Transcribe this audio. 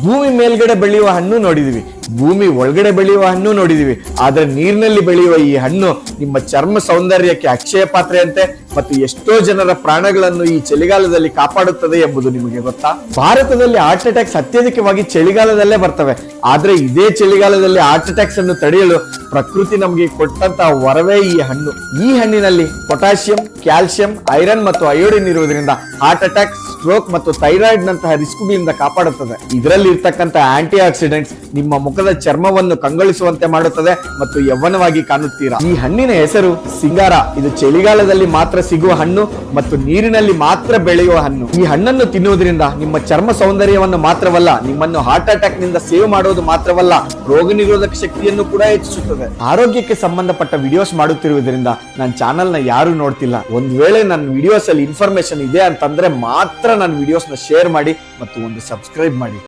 ಭೂಮಿ ಮೇಲ್ಗಡೆ ಬೆಳೆಯುವ ಹಣ್ಣು ನೋಡಿದೀವಿ, ಭೂಮಿ ಒಳಗಡೆ ಬೆಳೆಯುವ ಹಣ್ಣು ನೋಡಿದೀವಿ, ಆದ್ರೆ ನೀರಿನಲ್ಲಿ ಬೆಳೆಯುವ ಈ ಹಣ್ಣು ನಿಮ್ಮ ಚರ್ಮ ಸೌಂದರ್ಯಕ್ಕೆ ಅಕ್ಷಯ ಪಾತ್ರೆಯಂತೆ ಮತ್ತು ಎಷ್ಟೋ ಜನರ ಪ್ರಾಣಗಳನ್ನು ಈ ಚಳಿಗಾಲದಲ್ಲಿ ಕಾಪಾಡುತ್ತದೆ ಎಂಬುದು ನಿಮಗೆ ಗೊತ್ತಾ? ಭಾರತದಲ್ಲಿ ಹಾರ್ಟ್ ಅಟ್ಯಾಕ್ಸ್ ಅತ್ಯಧಿಕವಾಗಿ ಚಳಿಗಾಲದಲ್ಲೇ ಬರ್ತವೆ. ಆದ್ರೆ ಇದೇ ಚಳಿಗಾಲದಲ್ಲಿ ಹಾರ್ಟ್ ಅಟ್ಯಾಕ್ಸ್ ಅನ್ನು ತಡೆಯಲು ಪ್ರಕೃತಿ ನಮಗೆ ಕೊಟ್ಟಂತಹ ವರವೇ ಈ ಹಣ್ಣು. ಈ ಹಣ್ಣಿನಲ್ಲಿ ಪೊಟ್ಯಾಷಿಯಂ, ಕ್ಯಾಲ್ಸಿಯಂ, ಐರನ್ ಮತ್ತು ಅಯೋಡಿನ್ ಇರುವುದರಿಂದ ಹಾರ್ಟ್ ಅಟ್ಯಾಕ್, ಸ್ಟ್ರೋಕ್ ಮತ್ತು ಥೈರಾಯ್ಡ್ ನಂತಹ ರಿಸ್ಕ್ಗಳಿಂದ ಕಾಪಾಡುತ್ತದೆ. ಇದರಲ್ಲಿ ಇರ್ತಕ್ಕಂಥ ಆಂಟಿ ಆಕ್ಸಿಡೆಂಟ್ಸ್ ನಿಮ್ಮ ಮುಖದ ಚರ್ಮವನ್ನು ಕಂಗೊಳಿಸುವಂತೆ ಮಾಡುತ್ತದೆ ಮತ್ತು ಯೌವನವಾಗಿ ಕಾಣುತ್ತೀರಾ. ಈ ಹಣ್ಣಿನ ಹೆಸರು ಸಿಂಗಾರ. ಇದು ಚಳಿಗಾಲದಲ್ಲಿ ಮಾತ್ರ ಸಿಗುವ ಹಣ್ಣು ಮತ್ತು ನೀರಿನಲ್ಲಿ ಮಾತ್ರ ಬೆಳೆಯುವ ಹಣ್ಣು. ಈ ಹಣ್ಣನ್ನು ತಿನ್ನುವುದರಿಂದ ನಿಮ್ಮ ಚರ್ಮ ಸೌಂದರ್ಯವನ್ನು ಮಾತ್ರವಲ್ಲ, ನಿಮ್ಮನ್ನು ಹಾರ್ಟ್ ಅಟ್ಯಾಕ್ ನಿಂದ ಸೇವ್ ಮಾಡುವುದು ಮಾತ್ರವಲ್ಲ, ರೋಗ ನಿರೋಧಕ ಶಕ್ತಿಯನ್ನು ಕೂಡ ಹೆಚ್ಚಿಸುತ್ತದೆ. ಆರೋಗ್ಯಕ್ಕೆ ಸಂಬಂಧಪಟ್ಟ ವಿಡಿಯೋಸ್ ಮಾಡುತ್ತಿರುವುದರಿಂದ ನನ್ನ ಚಾನೆಲ್ ನ ಯಾರು ನೋಡ್ತಿಲ್ಲ, ಒಂದ್ ವೇಳೆ ನನ್ನ ವಿಡಿಯೋಸ್ ಅಲ್ಲಿ ಇನ್ಫಾರ್ಮೇಶನ್ ಇದೆ ಅಂತಂದ್ರೆ ಮಾತ್ರ ನನ್ನ ವಿಡಿಯೋಸ್ ನ ಶೇರ್ ಮಾಡಿ ಮತ್ತು ಒಂದು ಸಬ್ಸ್ಕ್ರೈಬ್ ಮಾಡಿ.